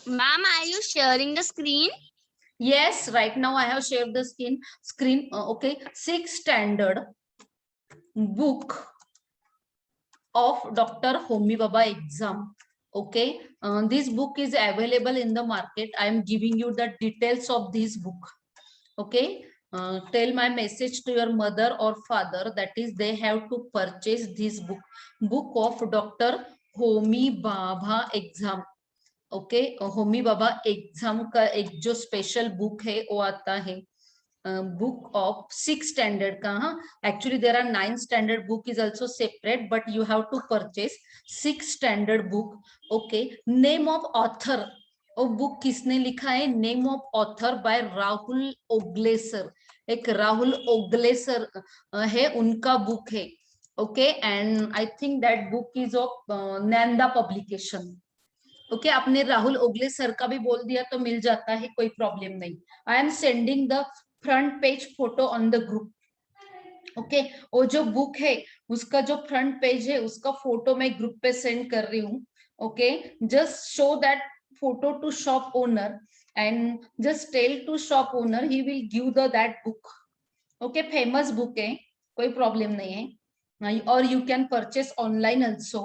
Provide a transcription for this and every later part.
Ma'am, are you sharing the screen? Yes, right now I have shared the screen. Okay, 6th standard book of Dr. Homi Baba exam. Okay, this book is available in the market. I am giving you the details of this book. Okay, tell my message to your mother or father, that is they have to purchase this book of Dr. Homi Baba exam. Okay, Homi Baba exam का एक जो special book है वो आता है book of 6th standard का. हाँ, actually there are 9th standard book is also separate, but you have to purchase 6th standard book. Okay, name of author, वो बुक किसने लिखा है? Name of author by Rahul Ogle sir. एक Rahul Ogle sir है, उनका book है. Okay, and I think that book is of नैंदा publication. Okay, आपने राहुल ओगले सर का भी बोल दिया तो मिल जाता है, कोई प्रॉब्लम नहीं. I am sending the front page photo on the group. Okay, वो जो बुक है उसका जो फ्रंट पेज है उसका फोटो मैं ग्रुप पे सेंड कर रही हूँ. Okay, just show that photo to shop owner and just tell to shop owner, he will give the that book. Okay, famous book है, कोई प्रॉब्लम नहीं है, और you can purchase online also.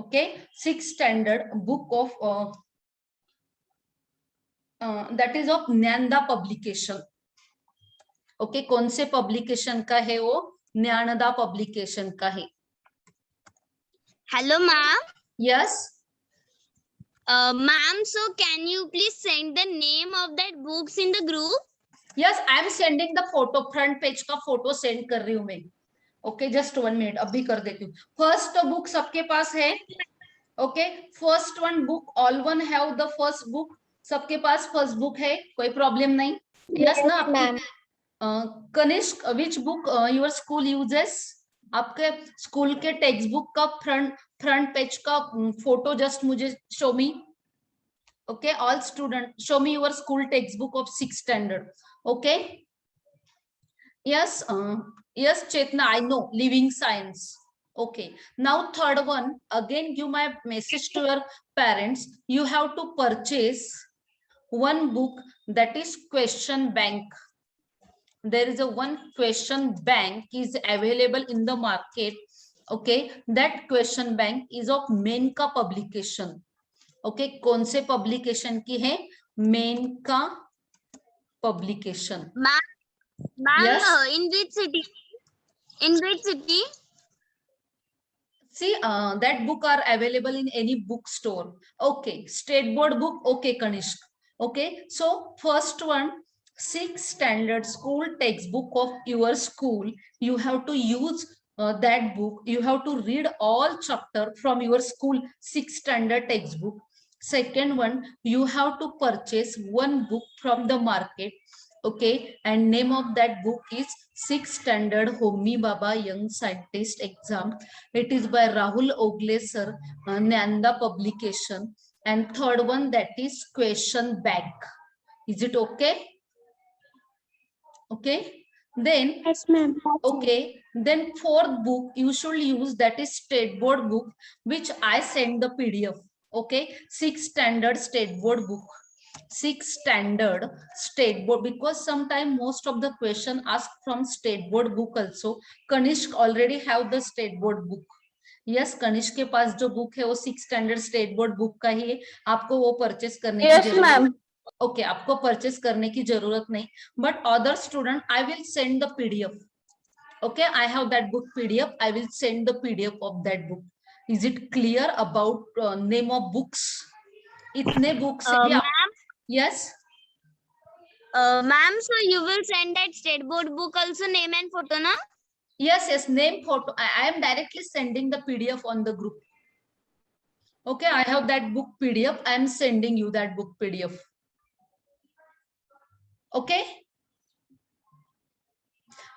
okay, 6th standard book of that is of न्यानदा publication. Okay, कौन से publication का है वो? न्यानदा पब्लिकेशन का है. Hello, ma'am. Yes, Ma'am, so can you please send the name of that books in the group? Yes, I am sending the photo, front page का photo send कर रही हूँ मैं. ओके, जस्ट 1 मिनट, अभी कर देती हूँ. फर्स्ट बुक सबके पास है. Okay, first one book, all one have the first book. सबके पास फर्स्ट बुक है, कोई प्रॉब्लम नहीं. यस ना ma'am. Kanishka, which book your school uses? आपके स्कूल के टेक्स्ट बुक का फ्रंट पेज का फोटो जस्ट मुझे show me. Okay, all student show me your school textbook of 6th standard. Okay, yes, yes Chetna, I know, living science. Okay, now third one, again give my message to your parents. You have to purchase one book, that is question bank. There is a one question bank is available in the market. Okay, that question bank is of Menka publication. Okay, कौन से publication की है? Menka publication. Ma'am, Yes. In which city? In which city? See, that book are available in any bookstore. Okay, state board book. Okay, Kanishk. Okay, so first one, 6th standard school textbook of your school. You have to use that book. You have to read all chapter from your school 6th standard textbook. Second one, you have to purchase one book from the market. Okay, and name of that book is 6th standard Homi Baba Young Scientist Exam. It is by Rahul Ogle sir, Nanda publication. And third one, that is question bank. Is it okay? Okay. Then, Yes, ma'am. okay. Then fourth book you should use, that is state board book, which I send the PDF. Okay, 6th standard state board book. 6th standard state board, because sometimes most of the question asked from state board book also. Kanishk already have the state board book. Yes, Kanishka के पास जो book है वो 6th standard state board book का ही है. आपको वो purchase करने की जरूरत. ओके, आपको परचेस करने की जरूरत नहीं, but other student I will send the PDF. Okay, I have that book PDF. I will send the PDF of that book. Is it clear about name of books? इतने books Ma'am, yes. ma'am, so you will send that state board book also, name and photo, na? Yes, name, photo. I am directly sending the PDF on the group. Okay, I have that book PDF. I am sending you that book PDF. Okay.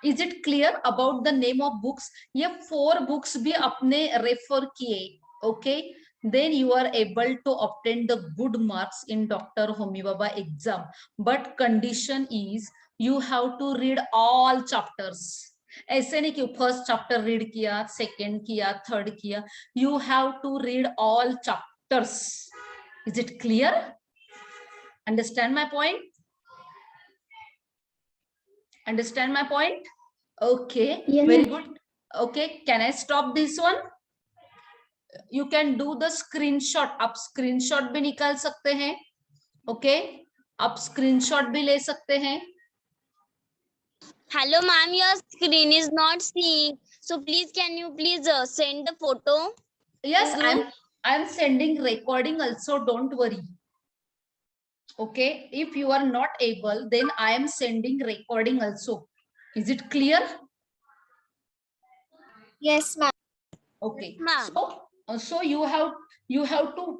Is it clear about the name of books? ये 4 books भी अपने refer किए. Okay, then you are able to obtain the good marks in Dr. Homi Baba exam. But condition is you have to read all chapters. ऐसे नहीं कि first chapter read किया, second किया, third किया. You have to read all chapters. Is it clear? Understand my point? Understand my point? Okay, Yes. very good. Okay, can I stop this one? You can do the screenshot. आप screenshot भी निकाल सकते हैं. Okay, आप screenshot भी ले सकते हैं. Hello, ma'am. Your screen is not seeing. So please, can you please send the photo? Yes, Group? I'm sending recording also. Don't worry. Okay, if you are not able, then I am sending recording also. Is it clear? Yes, ma'am. Okay. Ma'am. So you have to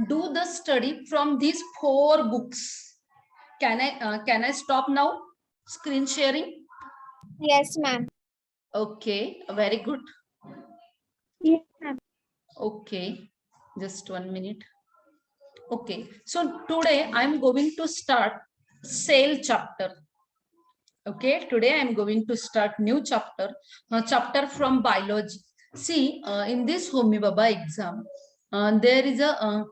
do the study from these 4 books. Can I stop now? Screen sharing. Yes, ma'am. Okay, very good. Yes, ma'am. Okay, just 1 minute. Okay, so today I'm going to start cell chapter. Okay, today I'm going to start new chapter, chapter from biology. See, in this Homi Baba exam, there is a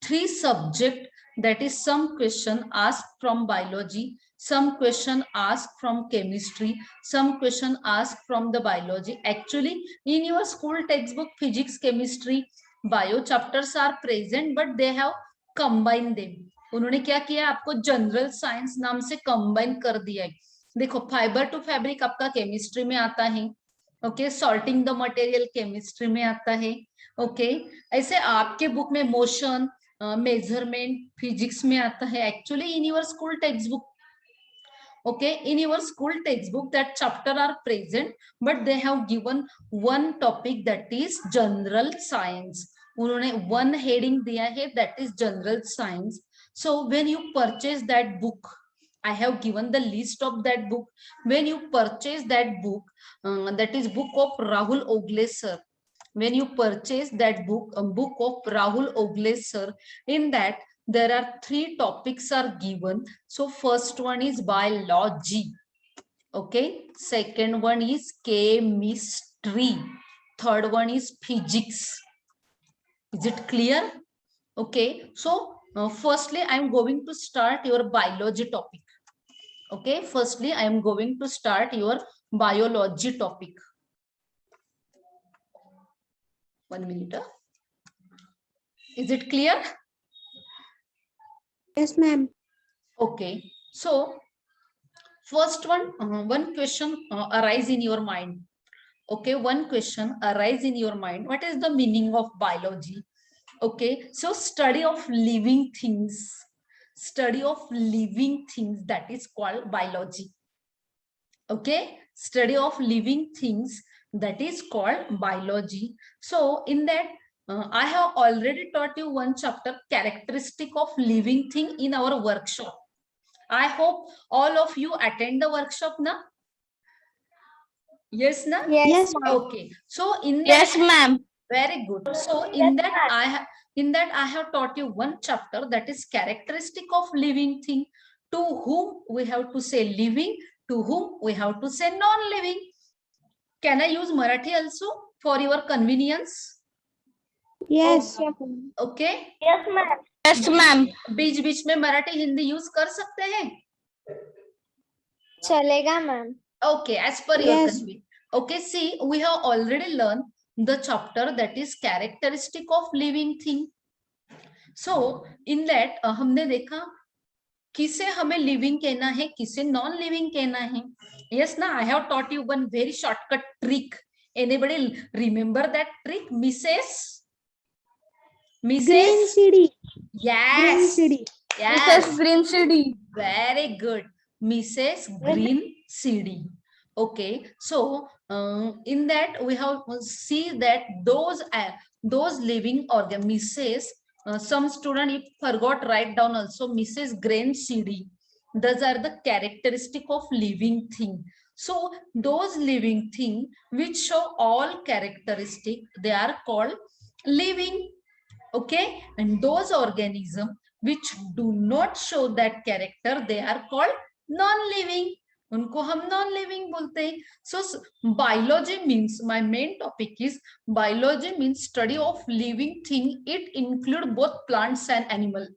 3 subject, that is some question asked from biology, some question asked from chemistry, some question asked from the biology. Actually, in your school textbook, physics, chemistry, bio chapters are present, but they have combined them. उन्होंने क्या किया, आपको general science नाम से combine कर दिया है. देखो, फाइबर टू फैब्रिक आपका केमिस्ट्री में आता है. Okay, salting the material chemistry में आता है. ओके, ऐसे आपके बुक में मोशन, मेजरमेंट फिजिक्स में आता है. Actually in your school text book, okay, in your school textbook that chapter are present, but they have given one topic, that is general science. उन्होंने one heading दिया है, that is general science. So when you purchase that book, I have given the list of that book. When you purchase that book, that is book of Rahul Ogle sir. When you purchase that book, book of Rahul Ogle sir, in that there are 3 topics are given. So first one is biology. Okay, second one is chemistry, third one is physics. Is it clear? Okay, so firstly I am going to start your biology topic. Okay, firstly I am going to start your biology topic. 1 minute. Is it clear? Yes, ma'am. Okay, so first one question arise in your mind. Okay, one question arise in your mind. What is the meaning of biology? Okay, so study of living things. Study of living things, that is called biology. Okay, study of living things, that is called biology. So in that, I have already taught you one chapter, characteristic of living thing, in our workshop. I hope all of you attend the workshop na? Yes na? Yes, ma'am. Okay, so in that, Yes, ma'am. very good. So in that I have taught you one chapter, that is characteristic of living thing. To whom we have to say living, to whom we have to say non-living. Can I use Marathi also for your convenience? Yes. Okay. Yes, ma'am. Yes, ma'am. बीच बीच में Marathi Hindi use कर सकते हैं. चलेगा, ma'am. Okay, as per your Yes. convenience. Okay, see, we have already learned the chapter, that is characteristic of living thing. So in that हमने देखा किसे हमें living कहना है, किसे non living कहना है. Yes na, I have taught you one very shortcut trick. Anybody remember that trick? Mrs. Green CD. Yes. Green CD. Yes. Mrs. Green CD. Very good. Mrs. Green CD. Okay, so in that we have see that those living organisms. Some student if forgot write down also Mrs. Green CD. Those are the characteristic of living thing. So those living thing which show all characteristic, they are called living. Okay, and those organisms which do not show that character, they are called non-living. उनको हम non living बोलते हैं. So biology means, my main topic is biology means study of living thing. It include both plants and animal.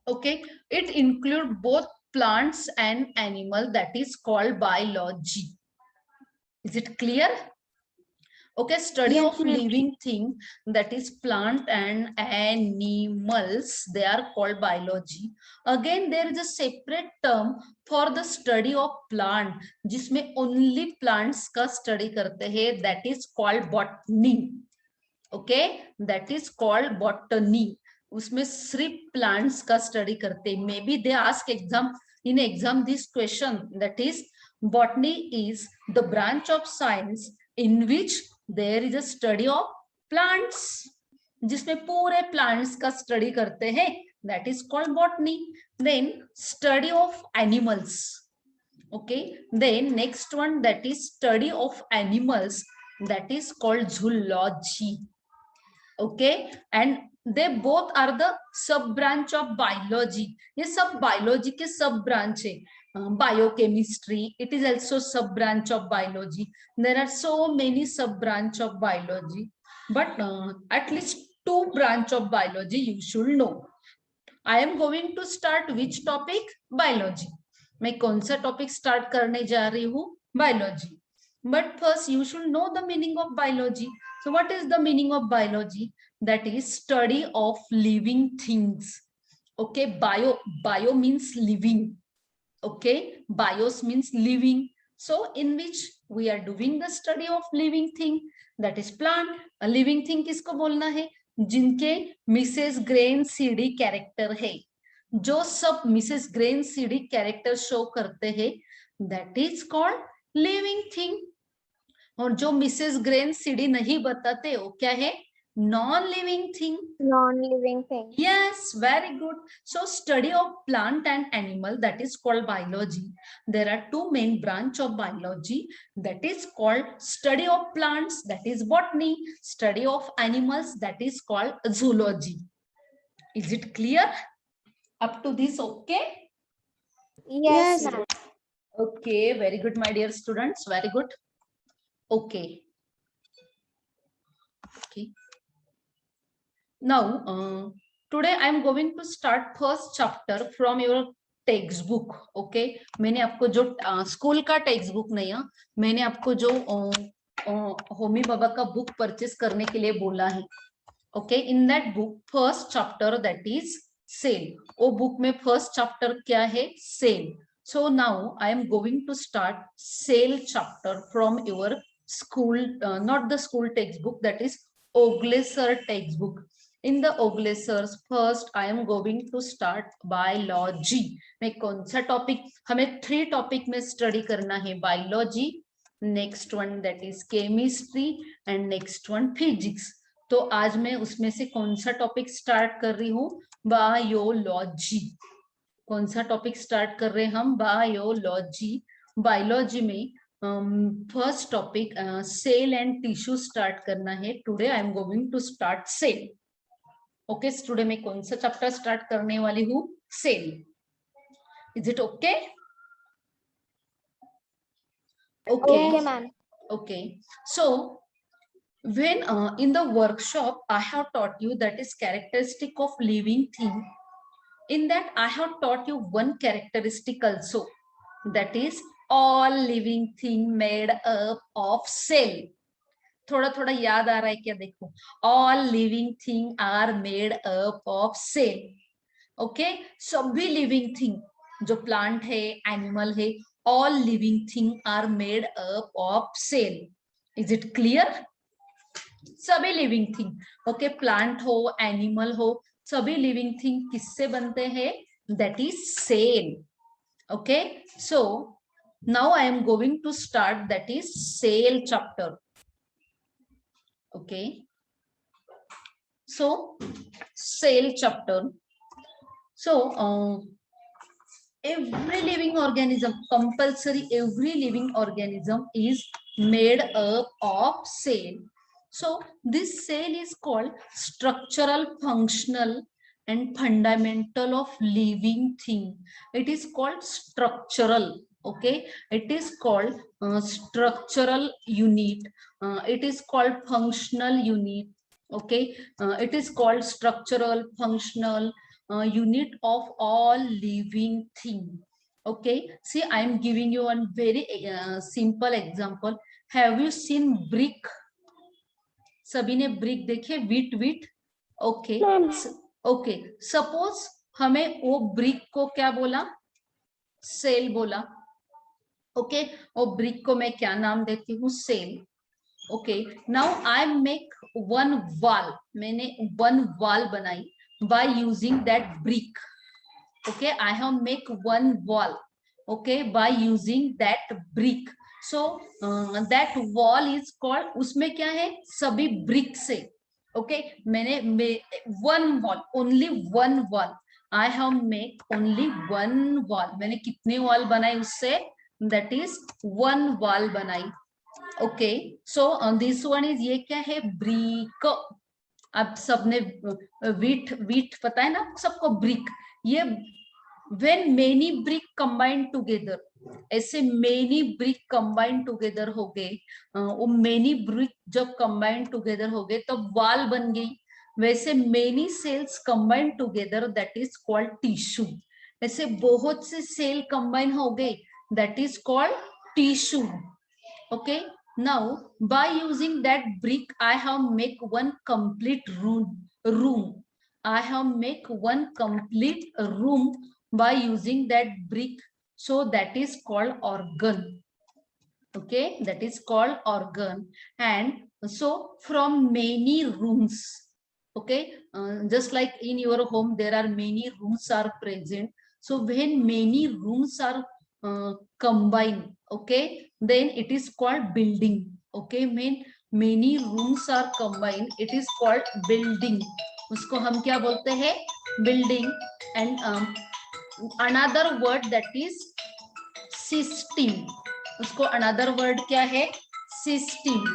Okay, it include both plants and animal, that is called biology. Is it clear? Okay, study Yes, of living thing, that is plant and animals, they are called biology. Again there is a separate term for the study of plant, जिसमें only plants का study करते हैं, that is called botany. Okay, that is called botany. उसमें सिर्फ plants का study करते हैं. Maybe they ask exam in exam this question, that is botany is the branch of science in which there is a study of plants, जिसमें पूरे plants का study करते हैं, that is called botany. Then study of animals. Okay, then next one, that is study of animals, that is called zoology. Okay, and they both are the sub branch of biology. ये सब biology के sub branch है. Biochemistry, it is also sub branch of biology. There are so many sub branch of biology, but at least 2 branch of biology you should know. I am going to start which topic? Biology. मैं कौन सा topic start करने जा रही हूँ? Biology. But first you should know the meaning of biology. So what is the meaning of biology? That is study of living things. Okay, bio means living. Okay, bios means living. So in which we are doing the study of living thing, that is plant. A living thing किसको बोलना है? जिनके Mrs grain CD character है. जो सब Mrs grain CD character show करते हैं, that is called living thing. और जो मिसेस ग्रेन सीडी नहीं बताते, वो क्या है? Non living thing. non-living thing. Yes, very good. So study of plant and animal, that is called biology. There are 2 main branch of biology, that is called study of plants, that is botany. Study of animals, that is called zoology. Is it clear up to this? Okay. Yes, ma'am. Okay, very good, my dear students, very good. Okay. Okay. Now today I am going to start first chapter from your textbook. Okay, मैंने आपको जो school का text book नहीं है, मैंने आपको जो होमी बाबा का बुक परचेस करने के लिए बोला है. Okay, in that book first chapter, that is cell. वो बुक में फर्स्ट चैप्टर क्या है? Cell. So now I am going to start cell chapter from your school, not the school textbook, that is Ogleser textbook. In the Oglesers, first I am going to start biology. मैं कौन सा topic? हमें 3 topic में study करना है. Biology, next one that is chemistry, and next one physics. तो आज मैं उसमें से कौन सा टॉपिक स्टार्ट कर रही हूँ? बायोलॉजी. कौन सा टॉपिक स्टार्ट कर रहे हैं हम? बायोलॉजी. बायोलॉजी में first topic cell and tissue start करना है. Today I am going to start cell. Okay, today मैं कौन सा चैप्टर स्टार्ट करने वाली हूँ? Cell. Is it okay? Okay, ma'am. Okay, so when in the workshop I have taught you, that is characteristic of living thing. In that I have taught you one characteristic also, that is all living thing made up of cell. थोड़ा थोड़ा याद आ रहा है क्या? देखो, all living thing are made up of cell. Okay, सभी living thing, जो plant है, एनिमल है, all living thing are made up of cell. Is it clear? सभी लिविंग थिंग, ओके, प्लांट हो, एनिमल हो, सभी लिविंग थिंग किससे बनते हैं? That is cell. Okay, so now I am going to start, that is cell chapter. Okay, so cell chapter. So every living organism, compulsory, every living organism is made up of cell. So this cell is called structural, functional and fundamental of living thing. It is called structural. Okay, it is called structural unit. It is called functional unit. Okay, it is called structural, functional unit of all living thing. Okay, see, I am giving you one very simple example. Have you seen brick? सभी ने brick देखे, विट विट. Okay okay, suppose हमें वो brick को क्या बोला, cell बोला. Okay, और ब्रिक को मैं क्या नाम देती हूँ, cell. Okay, now I make one wall, मैंने वन वॉल बनाई by using that brick. Okay, I have make one wall, okay, by using that brick. So that wall is called, उसमें क्या है, सभी ब्रिक से. ओके, मैंने one wall, only one wall, I have make only one wall. मैंने कितने wall बनाई उससे, दैट इज वन वॉल बनाई. Okay, so this one is, ये क्या है, ब्रिक. अब सबने वीट वीट पता है ना सबको, ब्रिक. ये when many brick combined together, ऐसे मेनी ब्रिक कंबाइंड टुगेदर हो गए, वो मेनी ब्रिक जब कंबाइंड टुगेदर हो गए तब वॉल बन गई. वैसे many cells combined together, that is called tissue. ऐसे बहुत से सेल कंबाइन हो गए, that is called tissue. Okay, now by using that brick I have make one complete room. I have make one complete room by using that brick, so that is called organ. Okay, that is called organ. And so from many rooms, okay, just like in your home there are many rooms are present. So when many rooms are combined, okay, then it is called building. Okay, when many rooms are combined, it is called building. उसको हम क्या बोलते हैं, building. And another word, that is system. उसको another word क्या है, system.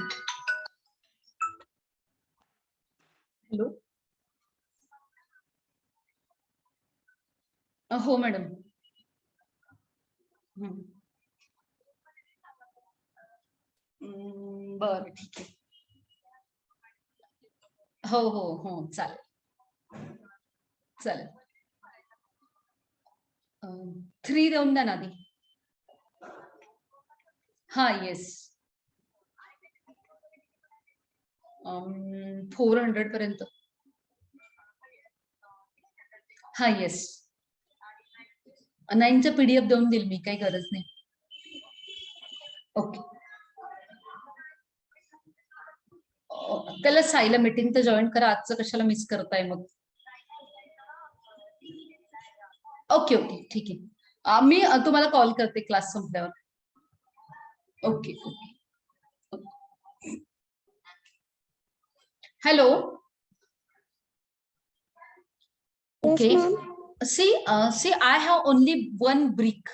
Hello, हो madam. बर, ठीक आहे. हो हो हो, चालेल चालेल. 3 देऊन द्या ना आधी. हा, येस, 400 पर्यंत. हा, येस, 9चं पीडीएफ देऊन देईल मी, काही गरज नाही. ओके, त्याला साईला मीटिंग तर जॉईन करा, आजचं कशाला मिस करताय मग. ओके ओके, ठीक आहे, मी तुम्हाला कॉल करते क्लास संपल्यावर. Okay okay. Hello, okay. See I have only one brick.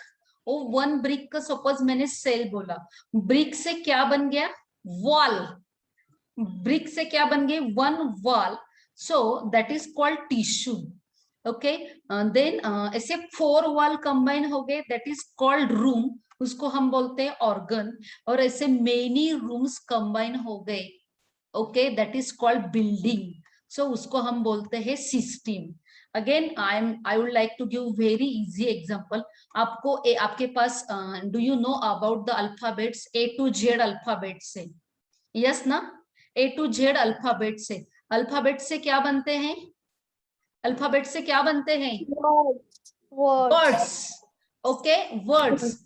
Oh one brick का सपोज मैंने सेल बोला, ब्रिक से क्या बन गया, वॉल. ब्रिक से क्या बन गई, one wall. So that is called tissue. Okay, then ऐसे 4 वॉल कंबाइन हो गए, दैट इज कॉल्ड रूम. उसको हम बोलते हैं ऑर्गन. और ऐसे मेनी रूम्स कंबाइन हो गए, okay, that is called building. So उसको हम बोलते हैं system. Again I would like to give very easy example. आपको आपके पास do you know about the alphabets, A to Z alphabet से, यस ना, ए टू जेड अल्फाबेट से. अल्फाबेट से क्या बनते हैं, अल्फाबेट से क्या बनते हैं, वर्ड्स. Okay, words.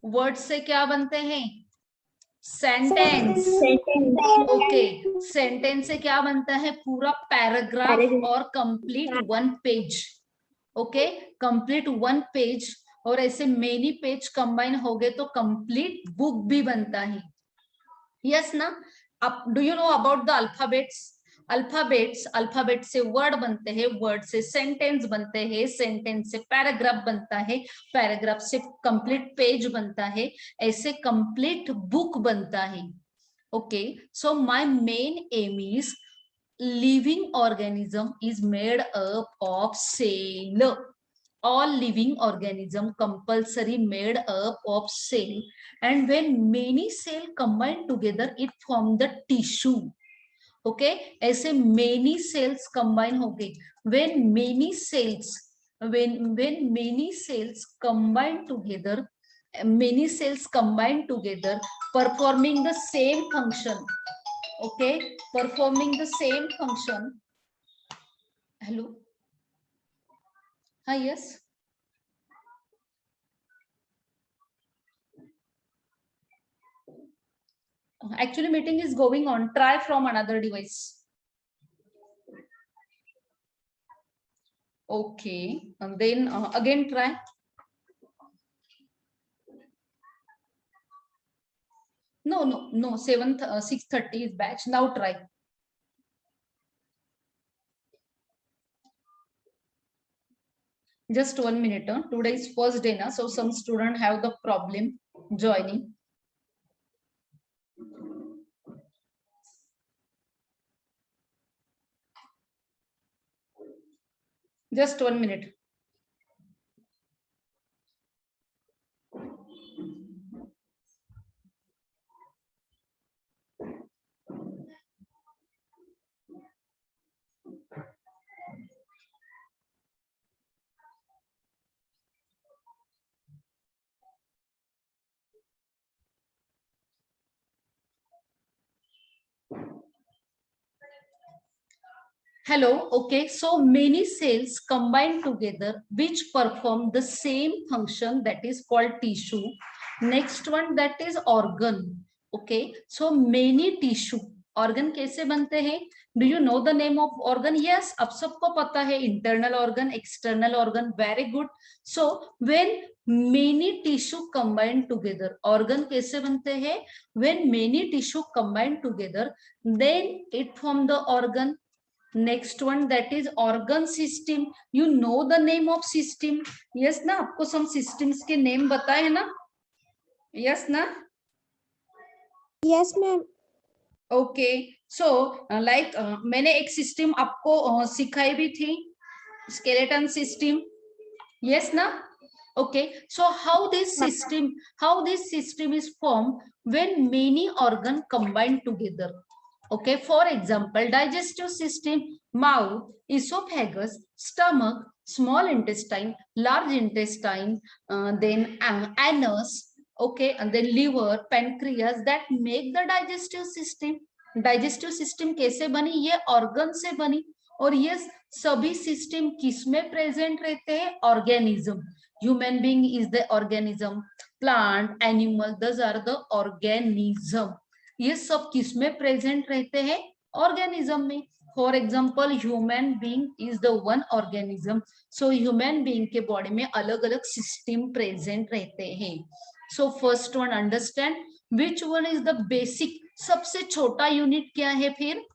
वर्ड्स से क्या बनते हैं, सेंटेंस. ओके, सेंटेंस से क्या बनता है, पूरा पैराग्राफ और complete one page. Okay, complete one page. और ऐसे मेनी पेज कंबाइन हो गए तो कंप्लीट बुक भी बनता है, यस ना. अब do you know about the alphabets. Alphabet से वर्ड बनते हैं, वर्ड से सेंटेंस बनते हैं, सेंटेंस से पैराग्राफ बनता है, पैराग्राफ से कंप्लीट पेज बनता है, ऐसे कंप्लीट बुक बनता है. Okay, so my main aim is living organism is made up of cell. all living organism compulsory made up of cell, and when many cell combine together it form the tissue. Okay ऐसे many cells combine हो गए, when many cells combine together, many cells combine together performing the same function. Okay, performing the same function. Hello. Hi. Yes. Actually meeting is going on, try from another device. Okay, and then again try. No, 6:30 is batch. Now try. Just 1 minute. Today is first day, so some student have the problem joining. Just 1 minute. Hello. Okay, so many cells combine together which perform the same function, that is called tissue. Next one, that is organ. Okay, so many tissue. Organ कैसे बनते हैं? Do you know the name of organ? Yes, आप सबको पता है, internal organ, external organ. Very good. So when many tissue combine together, organ कैसे बनते हैं? When many tissue combine together, then it form the organ. Next one, that is organ system. You know the name of system? Yes ना, आपको some systems के name बताए है ना? Yes ना? Yes, ma'am. Okay, so like मैंने एक system आपको सिखाई भी थी, skeleton system. Yes ना? Okay, so how this system is formed when many organ combine together. Okay, for example, digestive system, mouth, esophagus, stomach, small intestine, large intestine, then anus, okay, and then liver, pancreas, that make the digestive system. Digestive system कैसे बनी? ये organ से बनी. और ये सभी system किसमें present रहते हैं? Organism. Human being is the organism, plant, animal, this are the organism. ये सब किसमें प्रेजेंट रहते हैं? ऑर्गेनिज्म में. For example, human being is the one organism. So human being के बॉडी में अलग अलग सिस्टम प्रेजेंट रहते हैं. So first one, understand which one is the basic. सबसे छोटा यूनिट क्या है फिर?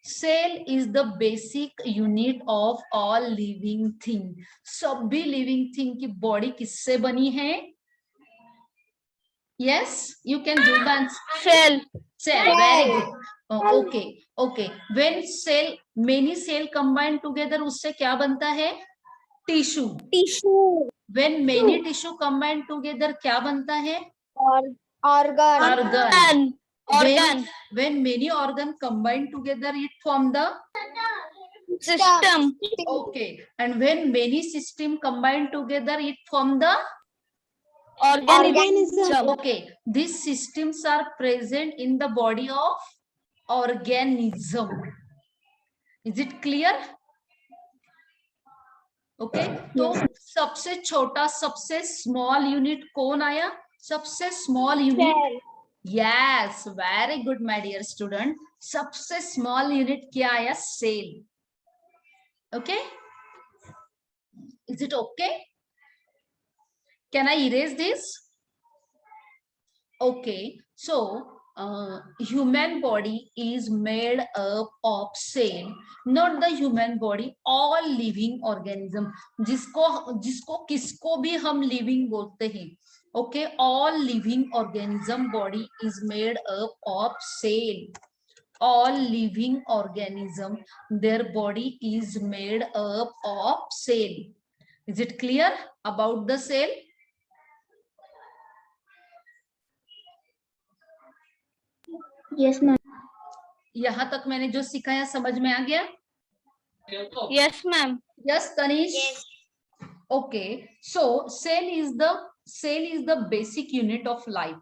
Cell is the basic unit of all living thing. सभी लिविंग थिंग की बॉडी किससे बनी है? Yes, you can do the Cell. very good. Okay, when many cell combine together, उससे क्या बनता है? Tissue. When many tissue combine together, क्या बनता है? Organ. When many organ combine together, it form the System. okay, and when many system combine together, it form the Organism. okay. These systems are present in the body of organism. Is it clear? Okay, तो सबसे छोटा, सबसे small unit कौन आया? सबसे small unit. Yes, very good, my dear student. सबसे small unit क्या आया? Cell. Okay, is it okay? Can I erase this? Okay, so human body is made up of cell. Not the human body, all living organism. जिसको किसको भी हम living बोलते हैं. Okay, all living organism body is made up of cell. All living organism, their body is made up of cell. Is it clear about the cell? Yes, ma'am. यहाँ तक मैंने जो सिखाया समझ में आ गया? Yes, ma'am. Yes, Tanish. Yes. Okay, so cell is the basic unit of life.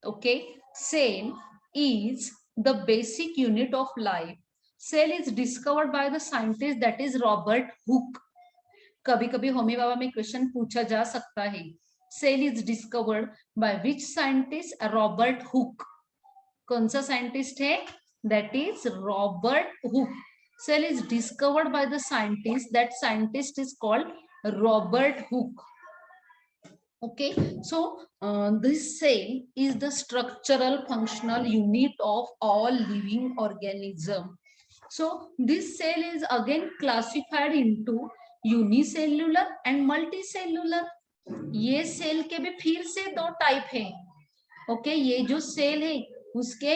Okay, cell is the basic unit of life. Cell is discovered by the scientist that is Robert Hooke. कभी कभी होमी बाबा में question पूछा जा सकता है. Cell is discovered by which scientist? Robert Hooke. कौन सा scientist है? That is Robert Hooke. Cell is discovered by the scientist. That scientist is called Robert Hooke. Okay, so this cell is the structural functional unit of all living organism. So this cell is again classified into unicellular and multicellular. ये cell के भी फिर से दो type है. Okay, ये जो cell है उसके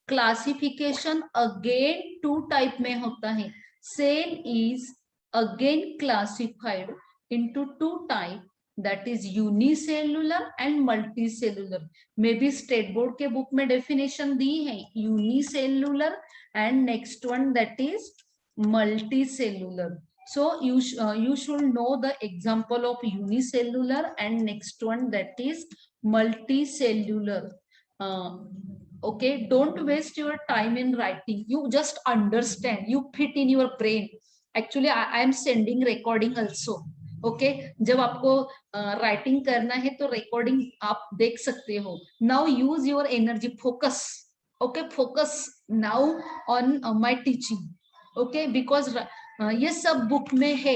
क्लासिफिकेशन अगेन टू टाइप में होता है. Cell is again classified into two type, that is unicellular and multicellular. May be state board के बुक में डेफिनेशन दी है unicellular and next one that is multicellular. So you should know the example of unicellular and next one that is multicellular. Okay, don't waste your time in writing. You just understand, you fit in your brain. Actually I am sending recording also. Okay जब आपको writing करना है तो recording आप देख सकते हो. Now use your energy, focus. Okay, focus now on my teaching. Okay, because ये सब बुक में है.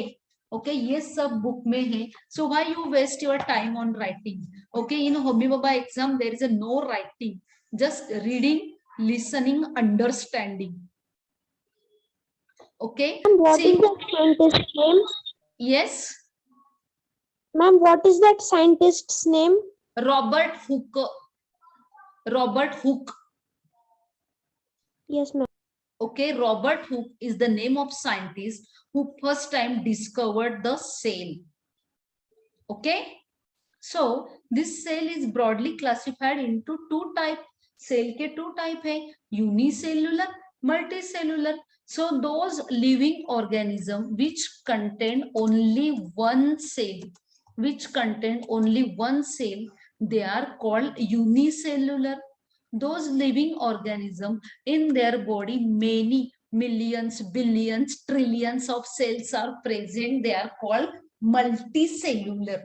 ओके, ये सब बुक में है. So why you waste your time on writing? Okay, in Homi Baba exam there is a no writing, just reading, listening, understanding. Okay, What is that scientist's name? yes, Ma'am, what is that scientist's name? Robert Hooke. Robert Hooke. Yes, ma'am. Okay, Robert Hooke is the name of scientist who first time discovered the cell. Okay, so this cell is broadly classified into two type. Cell के two type है, unicellular, multicellular. So those living organism which contain only one cell, they are called unicellular. Those living organism, in their body many millions, billions, trillions of cells are present. They are called multicellular.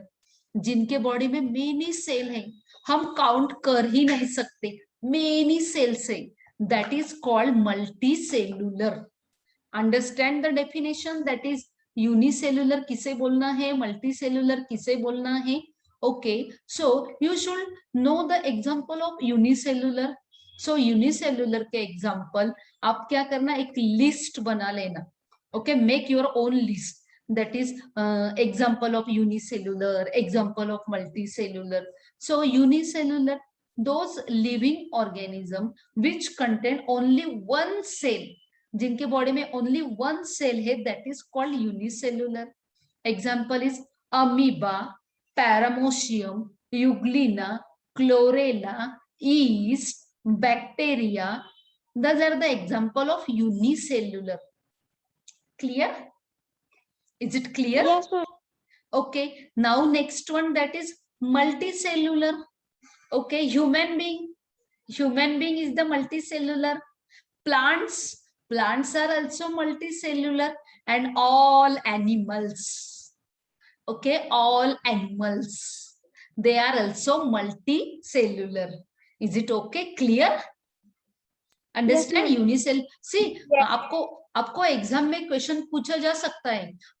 जिनके body में many cell है, हम count कर ही नहीं सकते, many sales है, that is called multicellular. Understand the definition. That is unicellular किसे बोलना है, मल्टीसेल्युलर किसे बोलना है. Okay, so you should know the example of unicellular. So unicellular के एग्जांपल आप क्या करना, एक लिस्ट बना लेना. Okay, make your own list. That is example of unicellular, example of multicellular. So unicellular, those living organism which contain only one cell, जिनके body में only one cell है, that is called unicellular. Example is amoeba, paramecium, euglena, chlorella, yeast, bacteria. Those are the example of unicellular. Clear? Is it clear? Yes, ma'am. Okay, now next one, that is multicellular. Okay, human being is the multicellular. Plants are also multicellular, and all animals. Okay, all animals, they are also multicellular. Is it okay? Clear? Understand? Yes, unicell. सी Yes. आपको exam में question पूछा जा सकता है,